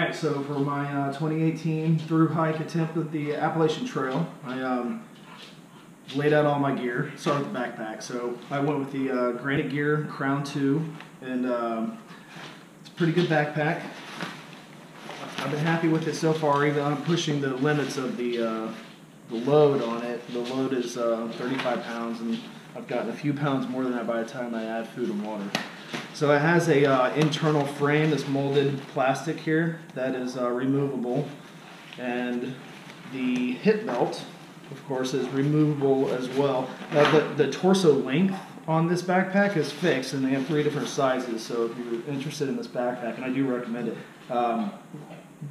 backpack. So for my 2018 through hike attempt with the Appalachian Trail, I laid out all my gear. Started with the backpack. So I went with the Granite Gear Crown 2, and it's a pretty good backpack. I've been happy with it so far, even though I'm pushing the limits of the load on it. The load is 35 pounds, and I've gotten a few pounds more than that by the time I add food and water. So it has a internal frame, this molded plastic here that is removable, and the hip belt, of course, is removable as well. The torso length on this backpack is fixed, and they have 3 different sizes. So if you're interested in this backpack, and I do recommend it,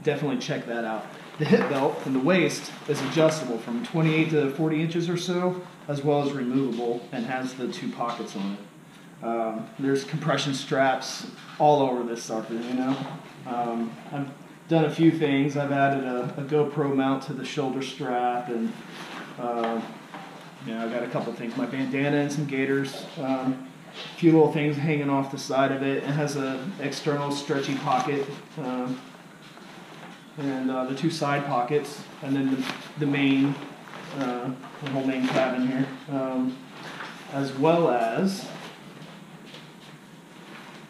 definitely check that out. The hip belt and the waist is adjustable from 28 to 40 inches or so, as well as removable, and has the 2 pockets on it. There's compression straps all over this sucker, you know. I've done a few things. I've added a GoPro mount to the shoulder strap, and I got a couple things. My bandana and some gaiters. A few little things hanging off the side of it. It has an external stretchy pocket, and the 2 side pockets, and then the main, the whole main cabin here, as well as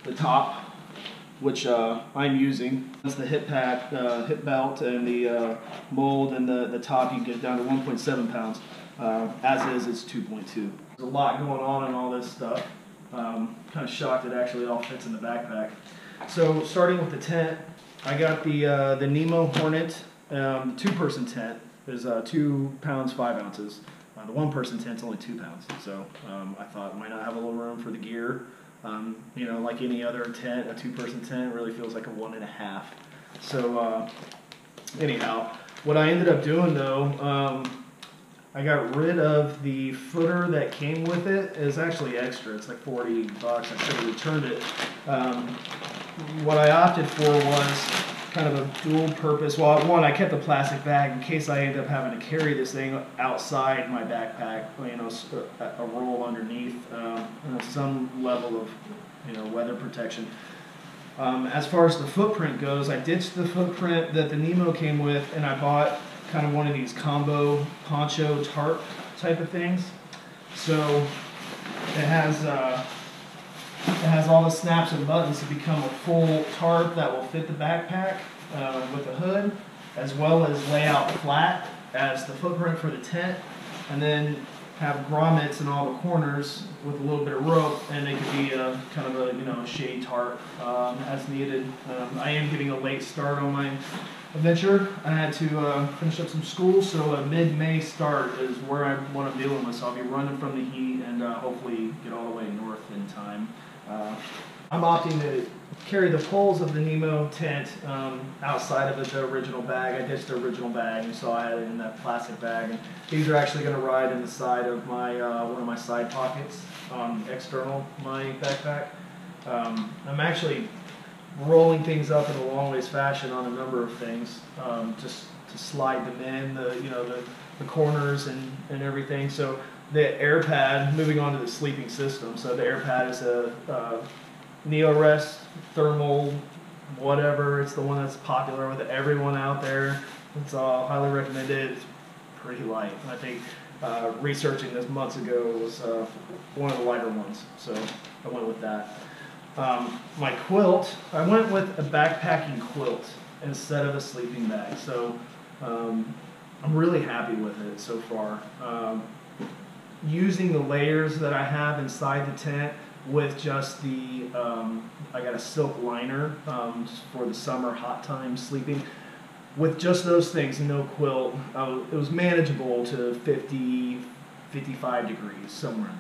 the top, which I'm using. That's the hip belt, and the mold, and the top you can get down to 1.7 pounds. As is, it's 2.2. There's a lot going on in all this stuff. Kind of shocked it actually all fits in the backpack. So starting with the tent, I got the Nemo Hornet 2-person tent. Is 2 pounds 5 ounces. The 1-person tent's only 2 pounds. So I thought it might not have a little room for the gear. You know, like any other tent, a 2-person tent really feels like a 1.5. So anyhow, what I ended up doing though, I got rid of the footer that came with it. It's actually extra. It's like $40. I should have returned it. What I opted for was kind of a dual purpose. Well, one, I kept the plastic bag in case I end up having to carry this thing outside my backpack, you know, a roll underneath, some level of, you know, weather protection. As far as the footprint goes, I ditched the footprint that the Nemo came with, and I bought kind of one of these combo poncho tarp type of things. So it has all the snaps and buttons to become a full tarp that will fit the backpack with a hood, as well as lay out flat as the footprint for the tent, and then have grommets in all the corners with a little bit of rope, and it could be kind of a shade tarp as needed. I am getting a late start on my adventure. I had to finish up some school, so a mid-May start is where what I'm dealing with. So I'll be running from the heat and hopefully get all the way north in time. I'm opting to carry the poles of the Nemo tent outside of the original bag. I ditched the original bag, and so I had it in that plastic bag. And these are actually going to ride in the side of my one of my side pockets, external my backpack. I'm actually rolling things up in a long ways fashion on a number of things, just to slide them in, the corners and everything. So the air pad, moving on to the sleeping system. So the air pad is a Neo-Rest thermal whatever. It's the one that's popular with everyone out there. It's highly recommended. It's pretty light. I think researching this months ago was one of the lighter ones, so I went with that. My quilt, I went with a backpacking quilt instead of a sleeping bag. So I'm really happy with it so far. Using the layers that I have inside the tent with just the, I got a silk liner for the summer hot time sleeping. With just those things, no quilt, it was manageable to 50, 55 degrees, somewhere in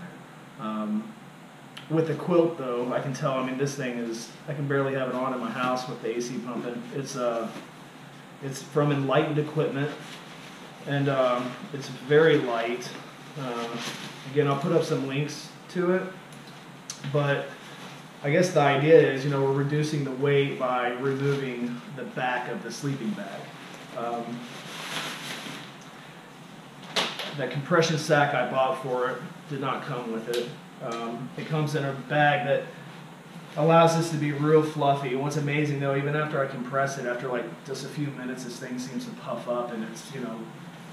there. With the quilt though, I can tell, I mean, this thing is, I can barely have it on in my house with the AC pumping. It's from Enlightened Equipment, and it's very light. Again, I'll put up some links to it, but I guess the idea is, we're reducing the weight by removing the back of the sleeping bag. That compression sack I bought for it did not come with it. It comes in a bag that allows this to be real fluffy. And what's amazing though, even after I compress it, after like just a few minutes, this thing seems to puff up, and it's, you know,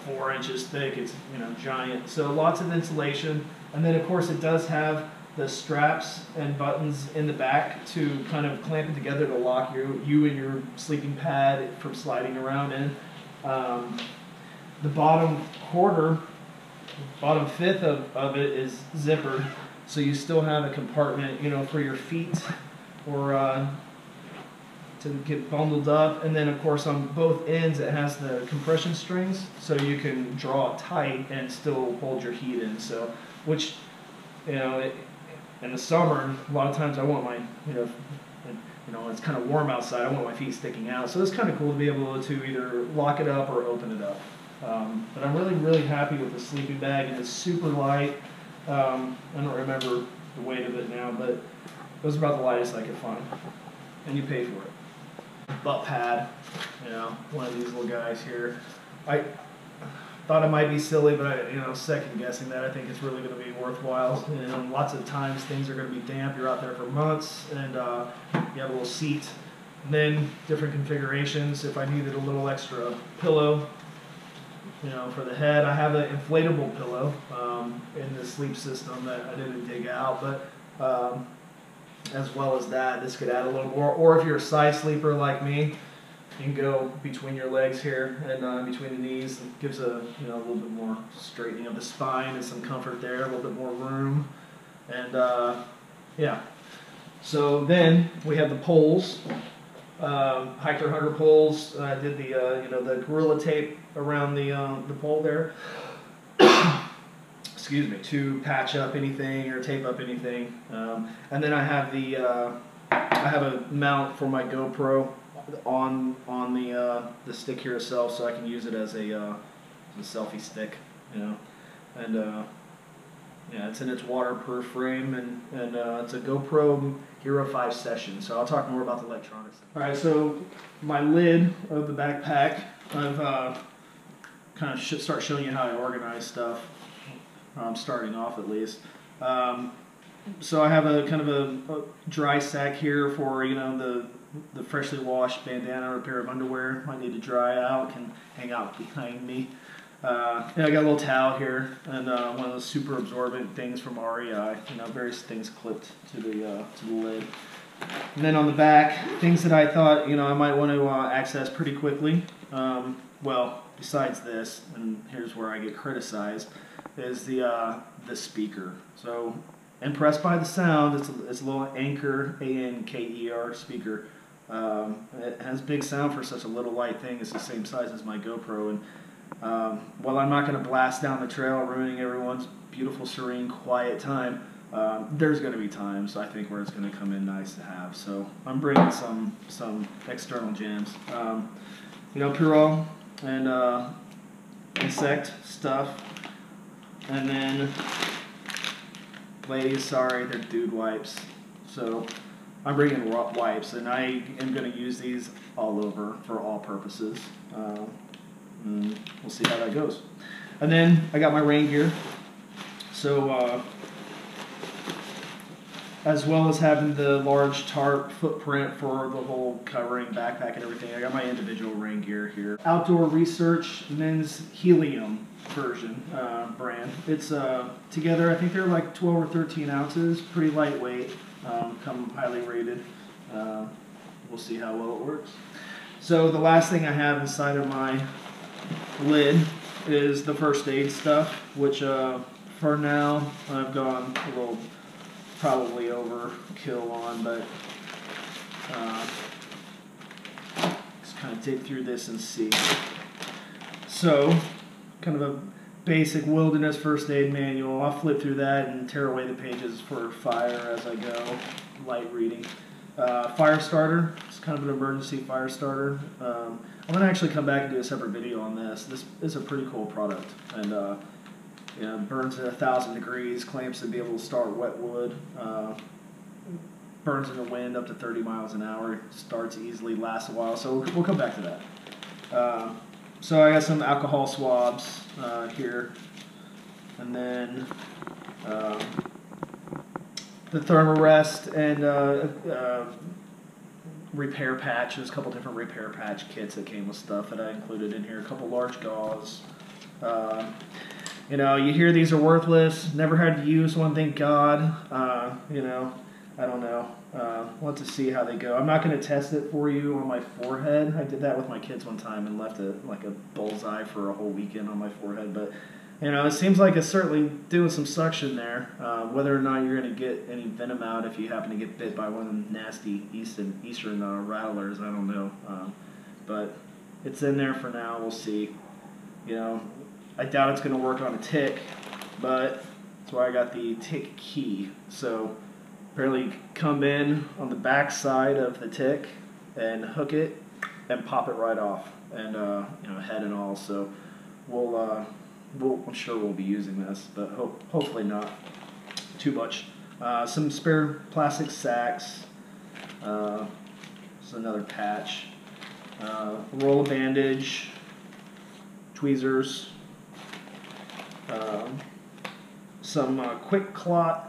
4 inches thick. It's, you know, giant. So lots of insulation. And then of course it does have the straps and buttons in the back to kind of clamp it together to lock you and your sleeping pad from sliding around in. The bottom quarter, bottom fifth of it is zippered, so you still have a compartment, you know, for your feet or to get bundled up. And then of course on both ends it has the compression strings, so you can draw it tight and still hold your heat in. So, which, you know, in the summer, a lot of times I want my, you know, it's kind of warm outside, I want my feet sticking out. So it's kind of cool to be able to either lock it up or open it up. But I'm really, really happy with the sleeping bag, and it's super light. I don't remember the weight of it now, but it was about the lightest I could find. And you pay for it. Butt pad, you know, one of these little guys here. I thought it might be silly, but I, you know, second guessing that, I think it's really going to be worthwhile. You know, lots of times things are going to be damp. You're out there for months, and you have a little seat. And then different configurations. If I needed a little extra pillow, you know, for the head, I have an inflatable pillow in the sleep system that I didn't dig out, but as well as that, this could add a little more. Or if you're a side sleeper like me, you can go between your legs here and between the knees. It gives a, you know, a little bit more straightening of the spine and some comfort there, a little bit more room, and yeah. So then we have the poles, hiker hunter poles. I did the you know, the Gorilla Tape around the pole there. Excuse me, to patch up anything or tape up anything. And then I have a mount for my GoPro on the stick here itself, so I can use it as a selfie stick, you know. And yeah, it's in its waterproof frame, and it's a GoPro Hero 5 Session. So I'll talk more about the electronics. All right, so my lid of the backpack, I've kind of start showing you how I organize stuff. Starting off at least. So I have a kind of a dry sack here for, you know, the freshly washed bandana or pair of underwear might need to dry out, can hang out behind me. And I got a little towel here, and one of those super absorbent things from REI. You know, various things clipped to the lid. And then on the back, things that I thought, you know, I might want to access pretty quickly. Well, besides this, and here's where I get criticized, is the speaker. So, impressed by the sound. It's a little Anker, A-N-K-E-R speaker. It has big sound for such a little light thing. It's the same size as my GoPro, and while I'm not going to blast down the trail, ruining everyone's beautiful, serene, quiet time, there's going to be times, I think, where it's going to come in nice to have. So I'm bringing some external jams. You know, Purell and insect stuff. And then, ladies, sorry, they're dude wipes. So I'm bringing wipes, and I am going to use these all over for all purposes. And we'll see how that goes. And then I got my rain gear. So as well as having the large tarp footprint for the whole covering, backpack, and everything, I got my individual rain gear here. Outdoor Research men's helium version brand. It's together, I think they're like 12 or 13 ounces, pretty lightweight, come highly rated. We'll see how well it works. So the last thing I have inside of my lid is the first aid stuff, which for now I've gone a little probably overkill on, but just kind of dig through this and see. So, kind of a basic wilderness first aid manual. I'll flip through that and tear away the pages for fire as I go, light reading. Fire starter, it's kind of an emergency fire starter. I'm going to actually come back and do a separate video on this. This is a pretty cool product, and you know, burns at 1,000 degrees, claims to be able to start wet wood, burns in the wind up to 30 miles an hour, starts easily, lasts a while, so we'll come back to that. So I got some alcohol swabs here, and then the thermarest and repair patches, a couple different repair patch kits that came with stuff that I included in here, a couple large gauze. You know, you hear these are worthless, never had to use one, thank God. You know, I don't know. We'll have to see how they go. I'm not going to test it for you on my forehead. I did that with my kids one time and left it like a bullseye for a whole weekend on my forehead. But, you know, it seems like it's certainly doing some suction there. Whether or not you're going to get any venom out if you happen to get bit by one of them nasty eastern rattlers, I don't know. But it's in there for now. We'll see. You know, I doubt it's going to work on a tick, but that's why I got the tick key. So apparently come in on the back side of the tick and hook it and pop it right off, and you know, head and all. So I'm sure we'll be using this, but hopefully not too much. Some spare plastic sacks. This is another patch. A roll of bandage, tweezers, some quick clot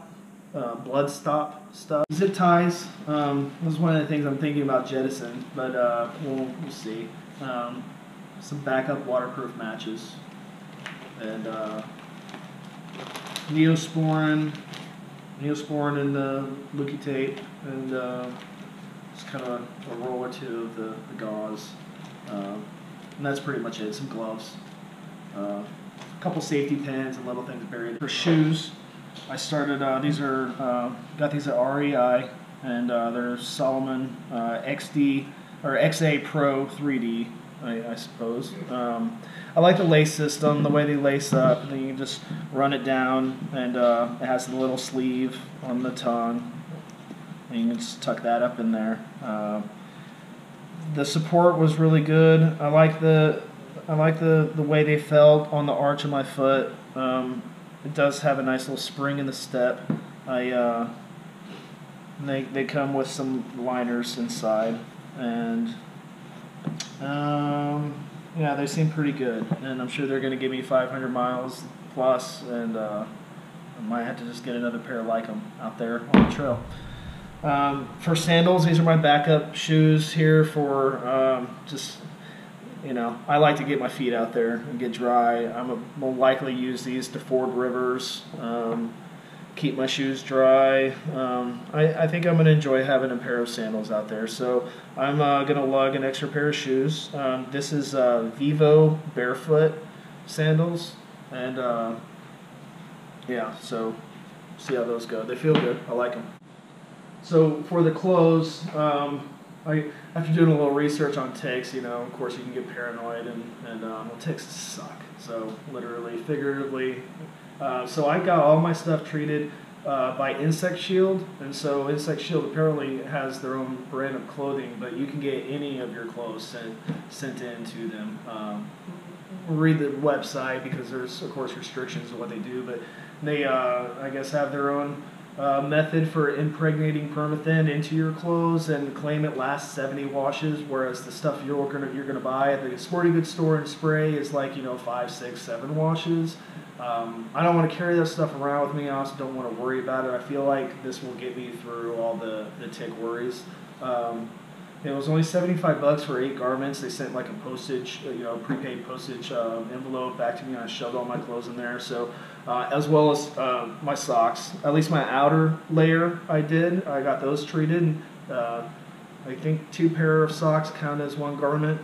blood stop stuff. Zip ties. This is one of the things I'm thinking about jettison, but we'll see. Some backup waterproof matches, and Neosporin and the Lukey tape, and just kind of a roll or two of the gauze. And that's pretty much it. Some gloves. A couple safety pins and little things buried. For shoes, I started, got these at REI, and they're Solomon XD, or XA Pro 3D, I suppose. I like the lace system, the way they lace up, and then you can just run it down, and it has the little sleeve on the tongue, and you can just tuck that up in there. The support was really good. I like the way they felt on the arch of my foot. It does have a nice little spring in the step. They come with some liners inside, and yeah, they seem pretty good. And I'm sure they're going to give me 500 miles plus, and I might have to just get another pair like them out there on the trail. For sandals, these are my backup shoes here for just, you know, I like to get my feet out there and get dry. Will likely use these to ford rivers, keep my shoes dry. I think I'm going to enjoy having a pair of sandals out there. So I'm going to lug an extra pair of shoes. This is Vivo barefoot sandals, and yeah, so see how those go. They feel good. I like them. So for the clothes, after doing a little research on ticks, you know, of course you can get paranoid, and well, ticks suck. So literally, figuratively. So I got all my stuff treated by Insect Shield, and so Insect Shield apparently has their own brand of clothing, but you can get any of your clothes sent in to them. Read the website, because there's of course restrictions on what they do, but they I guess have their own method for impregnating permethrin into your clothes, and claim it lasts 70 washes, whereas the stuff you're gonna buy at the sporting goods store and spray is like, you know, 5, 6, 7 washes. I don't want to carry that stuff around with me. I also don't want to worry about it. I feel like this will get me through all the tick worries. It was only $75 for 8 garments. They sent like a postage, you know, prepaid postage envelope back to me, and I shoved all my clothes in there. So, as well as my socks, at least my outer layer, I got those treated. I think 2 pair of socks count as 1 garment.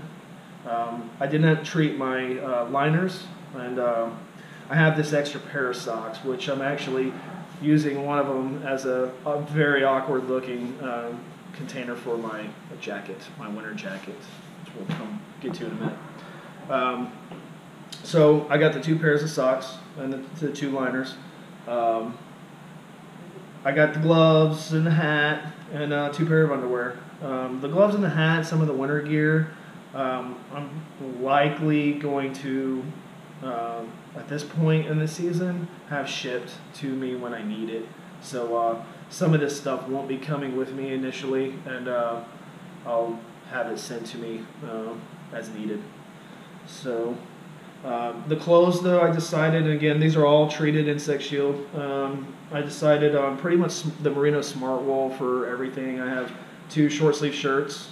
I did not treat my liners, and I have this extra pair of socks, which I'm actually using one of them as a very awkward looking container for my jacket, my winter jacket, which we'll come get to in a minute. So I got the 2 pairs of socks and the 2 liners. I got the gloves and the hat and 2 pair of underwear. The gloves and the hat, some of the winter gear, I'm likely going to, at this point in the season, have shipped to me when I need it. So some of this stuff won't be coming with me initially, and I'll have it sent to me as needed. So The clothes, though, I decided, and again, these are all treated insect shield. I decided on pretty much the Merino Smart Wool for everything. I have 2 short sleeve shirts,